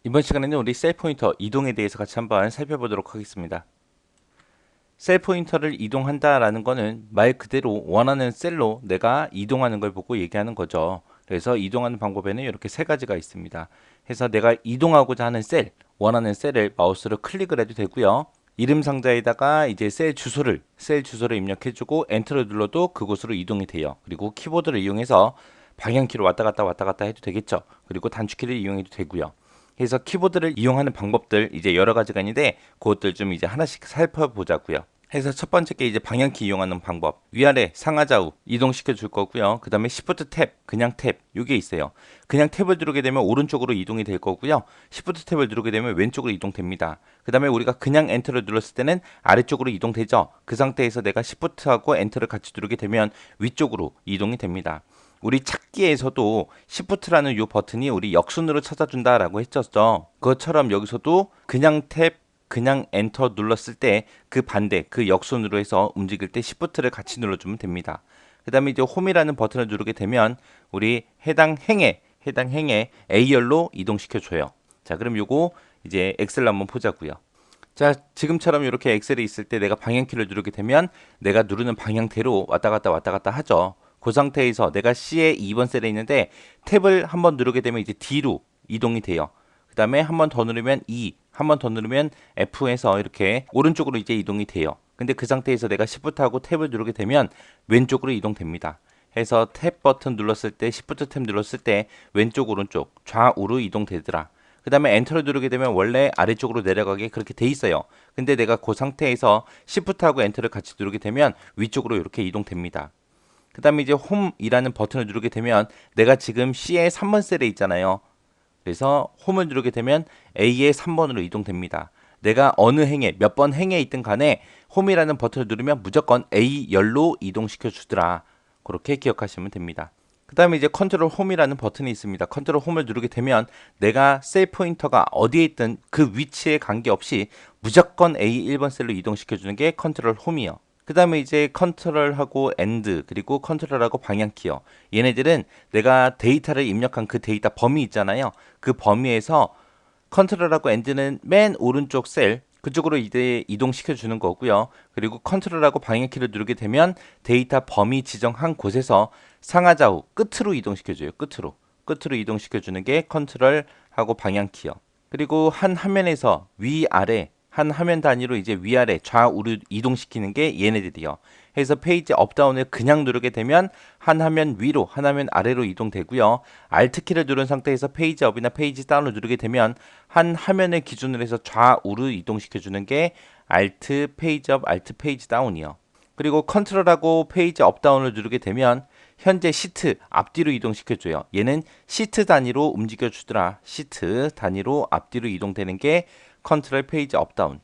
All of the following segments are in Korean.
이번 시간에는 우리 셀 포인터 이동에 대해서 같이 한번 살펴보도록 하겠습니다. 셀 포인터를 이동한다라는 거는 말 그대로 원하는 셀로 내가 이동하는 걸 보고 얘기하는 거죠. 그래서 이동하는 방법에는 이렇게 세 가지가 있습니다. 해서 내가 이동하고자 하는 셀, 원하는 셀을 마우스로 클릭을 해도 되고요. 이름 상자에다가 이제 셀 주소를 입력해주고 엔터를 눌러도 그곳으로 이동이 돼요. 그리고 키보드를 이용해서 방향키로 왔다 갔다 해도 되겠죠. 그리고 단축키를 이용해도 되고요. 그래서 키보드를 이용하는 방법들 이제 여러 가지가 있는데 그것들 좀 이제 하나씩 살펴보자고요. 해서 첫 번째 게 이제 방향키 이용하는 방법. 위아래 상하좌우 이동시켜 줄 거고요. 그 다음에 Shift 탭, 그냥 탭 요게 있어요. 그냥 탭을 누르게 되면 오른쪽으로 이동이 될 거고요. Shift 탭을 누르게 되면 왼쪽으로 이동됩니다. 그 다음에 우리가 그냥 엔터를 눌렀을 때는 아래쪽으로 이동되죠. 그 상태에서 내가 Shift하고 엔터를 같이 누르게 되면 위쪽으로 이동이 됩니다. 우리 찾기에서도 Shift라는 이 버튼이 우리 역순으로 찾아준다라고 했었죠. 그것처럼 여기서도 그냥 탭, 그냥 엔터 눌렀을 때 그 반대, 그 역순으로 해서 움직일 때 Shift를 같이 눌러주면 됩니다. 그 다음에 이제 홈이라는 버튼을 누르게 되면 우리 해당 행에 A열로 이동시켜줘요. 자, 그럼 요거 이제 엑셀 한번 보자고요. 자, 지금처럼 이렇게 엑셀에 있을 때 내가 방향키를 누르게 되면 내가 누르는 방향대로 왔다 갔다 하죠. 그 상태에서 내가 C의 2번 셀에 있는데 탭을 한번 누르게 되면 이제 D로 이동이 돼요. 그 다음에 한 번 더 누르면 E, 한 번 더 누르면 F에서 이렇게 오른쪽으로 이제 이동이 돼요. 근데 그 상태에서 내가 Shift하고 탭을 누르게 되면 왼쪽으로 이동됩니다. 해서 탭 버튼 눌렀을 때, Shift 탭 눌렀을 때 왼쪽, 오른쪽, 좌우로 이동되더라. 그 다음에 엔터를 누르게 되면 원래 아래쪽으로 내려가게 그렇게 돼 있어요. 근데 내가 그 상태에서 Shift하고 엔터를 같이 누르게 되면 위쪽으로 이렇게 이동됩니다. 그 다음에 이제 홈이라는 버튼을 누르게 되면 내가 지금 C의 3번 셀에 있잖아요. 그래서 홈을 누르게 되면 A의 3번으로 이동됩니다. 내가 어느 행에 몇 번 행에 있든 간에 홈이라는 버튼을 누르면 무조건 A열로 이동시켜 주더라. 그렇게 기억하시면 됩니다. 그 다음에 이제 컨트롤 홈이라는 버튼이 있습니다. 컨트롤 홈을 누르게 되면 내가 셀 포인터가 어디에 있든 그 위치에 관계없이 무조건 A 1번 셀로 이동시켜 주는 게 컨트롤 홈이요. 그 다음에 이제 컨트롤하고 엔드 그리고 컨트롤하고 방향키요. 얘네들은 내가 데이터를 입력한 그 데이터 범위 있잖아요. 그 범위에서 컨트롤하고 엔드는 맨 오른쪽 셀 그쪽으로 이제 이동시켜 주는 거고요. 그리고 컨트롤하고 방향키를 누르게 되면 데이터 범위 지정한 곳에서 상하좌우 끝으로 이동시켜 줘요. 끝으로 이동시켜 주는 게 컨트롤하고 방향키요. 그리고 한 화면에서 위아래 한 화면 단위로 이제 위아래 좌우로 이동시키는 게 얘네들이요. 해서 페이지 업다운을 그냥 누르게 되면 한 화면 위로 한 화면 아래로 이동되고요. Alt 키를 누른 상태에서 페이지 업이나 페이지 다운을 누르게 되면 한 화면을 기준으로 해서 좌우로 이동시켜 주는 게 Alt 페이지 업, Alt 페이지 다운이요. 그리고 컨트롤하고 페이지 업다운을 누르게 되면 현재 시트 앞뒤로 이동시켜줘요. 얘는 시트 단위로 움직여주더라. 시트 단위로 앞뒤로 이동되는 게 컨트롤 페이지 업다운.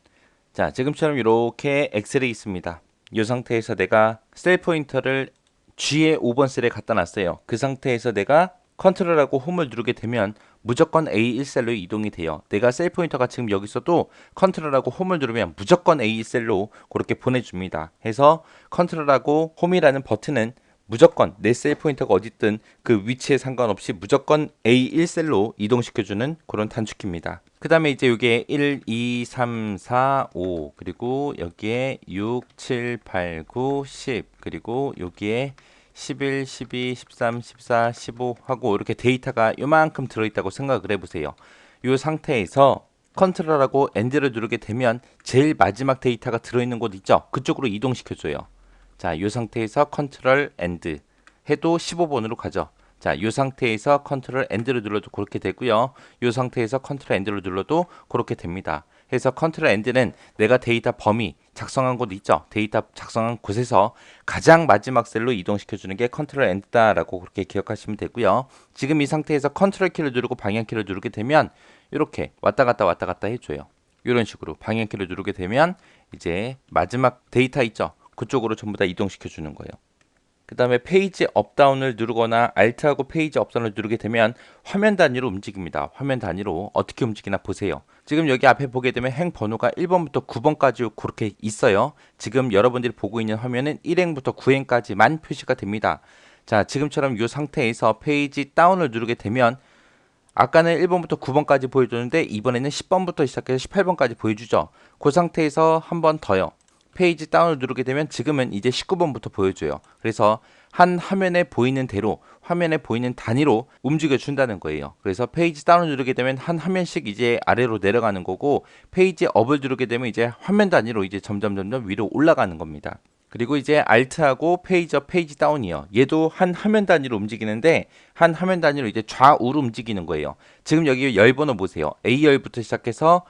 자, 지금처럼 이렇게 엑셀에 있습니다. 이 상태에서 내가 셀 포인터를 G의 5번 셀에 갖다 놨어요. 그 상태에서 내가 컨트롤하고 홈을 누르게 되면 무조건 A1셀로 이동이 돼요. 내가 셀 포인터가 지금 여기 있어도 컨트롤하고 홈을 누르면 무조건 A1셀로 그렇게 보내줍니다. 해서 컨트롤하고 홈이라는 버튼은 무조건 내 셀 포인터가 어딨든 그 위치에 상관없이 무조건 A1셀로 이동시켜주는 그런 단축키입니다. 그 다음에 이제 이게 1, 2, 3, 4, 5 그리고 여기에 6, 7, 8, 9, 10 그리고 여기에 11, 12, 13, 14, 15 하고 이렇게 데이터가 요만큼 들어있다고 생각을 해보세요. 이 상태에서 컨트롤하고 엔드를 누르게 되면 제일 마지막 데이터가 들어있는 곳 있죠? 그쪽으로 이동시켜줘요. 자, 이 상태에서 컨트롤 엔드 해도 15번으로 가죠. 자, 이 상태에서 컨트롤 엔드를 눌러도 그렇게 되고요. 이 상태에서 컨트롤 엔드를 눌러도 그렇게 됩니다. 해서 컨트롤 엔드는 내가 데이터 범위 작성한 곳 있죠. 데이터 작성한 곳에서 가장 마지막 셀로 이동시켜 주는 게 컨트롤 엔드다라고 그렇게 기억하시면 되고요. 지금 이 상태에서 컨트롤 키를 누르고 방향 키를 누르게 되면 이렇게 왔다 갔다 해줘요. 이런 식으로 방향 키를 누르게 되면 이제 마지막 데이터 있죠. 그쪽으로 전부 다 이동시켜 주는 거예요. 그 다음에 페이지 업다운을 누르거나 Alt하고 페이지 업다운을 누르게 되면 화면 단위로 움직입니다. 화면 단위로 어떻게 움직이나 보세요. 지금 여기 앞에 보게 되면 행 번호가 1번부터 9번까지 그렇게 있어요. 지금 여러분들이 보고 있는 화면은 1행부터 9행까지만 표시가 됩니다. 자, 지금처럼 이 상태에서 페이지 다운을 누르게 되면 아까는 1번부터 9번까지 보여줬는데 이번에는 10번부터 시작해서 18번까지 보여주죠. 그 상태에서 한 번 더요. 페이지 다운을 누르게 되면 지금은 이제 19번부터 보여줘요. 그래서 한 화면에 보이는 대로 화면에 보이는 단위로 움직여 준다는 거예요. 그래서 페이지 다운을 누르게 되면 한 화면씩 이제 아래로 내려가는 거고, 페이지 업을 누르게 되면 이제 화면 단위로 이제 점점 위로 올라가는 겁니다. 그리고 이제 Alt하고 페이지 업, 페이지 다운이요. 얘도 한 화면 단위로 움직이는데 한 화면 단위로 이제 좌우로 움직이는 거예요. 지금 여기 열 번호 보세요. A열부터 시작해서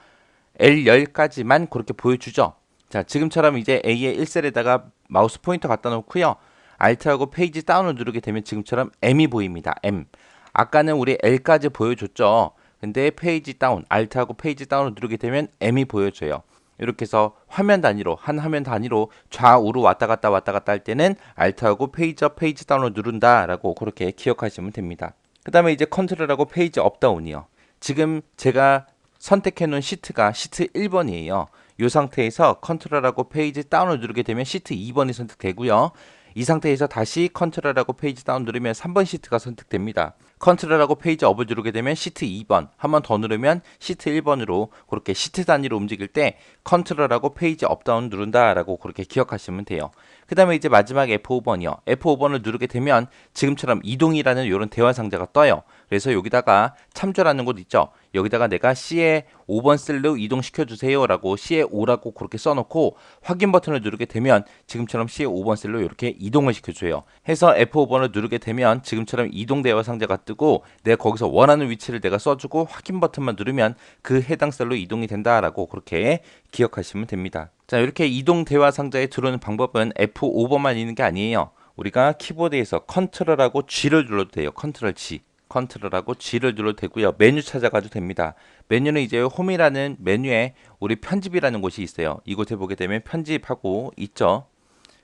L열까지만 그렇게 보여주죠. 자, 지금처럼 이제 A의 1셀에다가 마우스 포인터 갖다 놓고요. Alt하고 페이지 다운을 누르게 되면 지금처럼 M이 보입니다. M. 아까는 우리 L까지 보여줬죠. 근데 페이지 다운, Alt하고 페이지 다운을 누르게 되면 M이 보여줘요. 이렇게 해서 화면 단위로, 한 화면 단위로 좌우로 왔다 갔다 할 때는 Alt하고 페이지 업, 페이지 다운을 누른다라고 그렇게 기억하시면 됩니다. 그 다음에 이제 컨트롤하고 페이지 업 다운이요. 지금 제가 선택해 놓은 시트가 시트 1번이에요. 이 상태에서 컨트롤하고 페이지 다운을 누르게 되면 시트 2번이 선택되고요. 이 상태에서 다시 컨트롤하고 페이지 다운 누르면 3번 시트가 선택됩니다. 컨트롤하고 페이지 업을 누르게 되면 시트 2번, 한 번 더 누르면 시트 1번으로 그렇게 시트 단위로 움직일 때 컨트롤하고 페이지 업 다운 누른다라고 그렇게 기억하시면 돼요. 그 다음에 이제 마지막 F5번이요. F5번을 누르게 되면 지금처럼 이동이라는 이런 대화 상자가 떠요. 그래서 여기다가 참조라는 곳 있죠. 여기다가 내가 C의 5번 셀로 이동시켜 주세요 라고 C의 5라고 그렇게 써놓고 확인 버튼을 누르게 되면 지금처럼 C의 5번 셀로 이렇게 이동을 시켜줘요. 해서 F5번을 누르게 되면 지금처럼 이동 대화 상자가 뜨고 내가 거기서 원하는 위치를 내가 써주고 확인 버튼만 누르면 그 해당 셀로 이동이 된다라고 그렇게 기억하시면 됩니다. 자, 이렇게 이동 대화 상자에 들어오는 방법은 F5번만 있는 게 아니에요. 우리가 키보드에서 컨트롤하고 G를 눌러도 돼요. 컨트롤 G. 컨트롤하고 G를 눌러도 되고요. 메뉴 찾아가도 됩니다. 메뉴는 이제 홈이라는 메뉴에 우리 편집이라는 곳이 있어요. 이곳에 보게 되면 편집하고 있죠.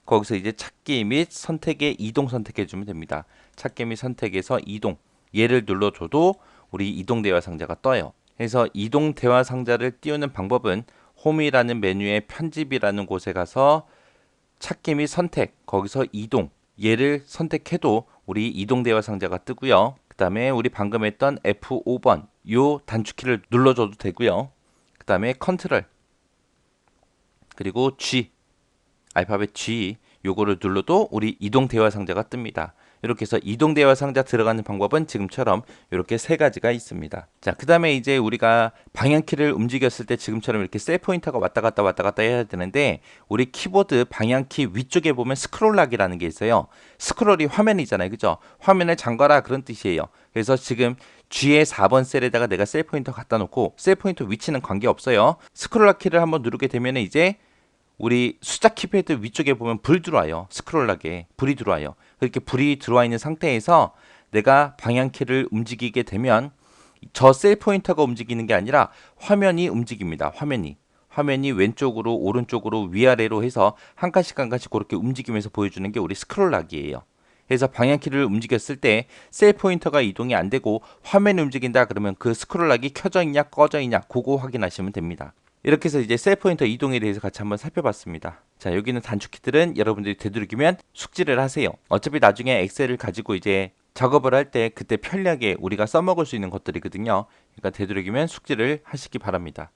거기서 이제 찾기 및 선택에 이동 선택해 주면 됩니다. 찾기 및 선택에서 이동. 얘를 눌러줘도 우리 이동 대화 상자가 떠요. 그래서 이동 대화 상자를 띄우는 방법은 홈이라는 메뉴에 편집이라는 곳에 가서 찾기 및 선택, 거기서 이동, 얘를 선택해도 우리 이동 대화 상자가 뜨고요. 그 다음에 우리 방금 했던 F5번 요 단축키를 눌러줘도 되고요. 그 다음에 컨트롤 그리고 G, 알파벳 G 요거를 눌러도 우리 이동 대화 상자가 뜹니다. 이렇게 해서 이동 대화 상자 들어가는 방법은 지금처럼 이렇게 세 가지가 있습니다. 자, 그 다음에 이제 우리가 방향키를 움직였을 때 지금처럼 이렇게 셀 포인터가 왔다 갔다 해야 되는데 우리 키보드 방향키 위쪽에 보면 스크롤락이라는 게 있어요. 스크롤이 화면이잖아요. 그죠? 화면을 잠가라 그런 뜻이에요. 그래서 지금 G의 4번 셀에다가 내가 셀 포인터 갖다 놓고 셀 포인터 위치는 관계없어요. 스크롤락 키를 한번 누르게 되면 이제 우리 숫자 키패드 위쪽에 보면 불 들어와요. 스크롤락에 불이 들어와요. 그렇게 불이 들어와 있는 상태에서 내가 방향키를 움직이게 되면 저 셀 포인터가 움직이는 게 아니라 화면이 움직입니다. 화면이 왼쪽으로 오른쪽으로 위아래로 해서 한 칸씩 그렇게 움직이면서 보여주는 게 우리 스크롤락이에요. 그래서 방향키를 움직였을 때 셀 포인터가 이동이 안 되고 화면이 움직인다 그러면 그 스크롤락이 켜져 있냐 꺼져 있냐 그거 확인하시면 됩니다. 이렇게 해서 이제 셀 포인터 이동에 대해서 같이 한번 살펴봤습니다. 자, 여기는 단축키들은 여러분들이 되도록이면 숙지를 하세요. 어차피 나중에 엑셀을 가지고 이제 작업을 할 때 그때 편리하게 우리가 써먹을 수 있는 것들이거든요. 그러니까 되도록이면 숙지를 하시기 바랍니다.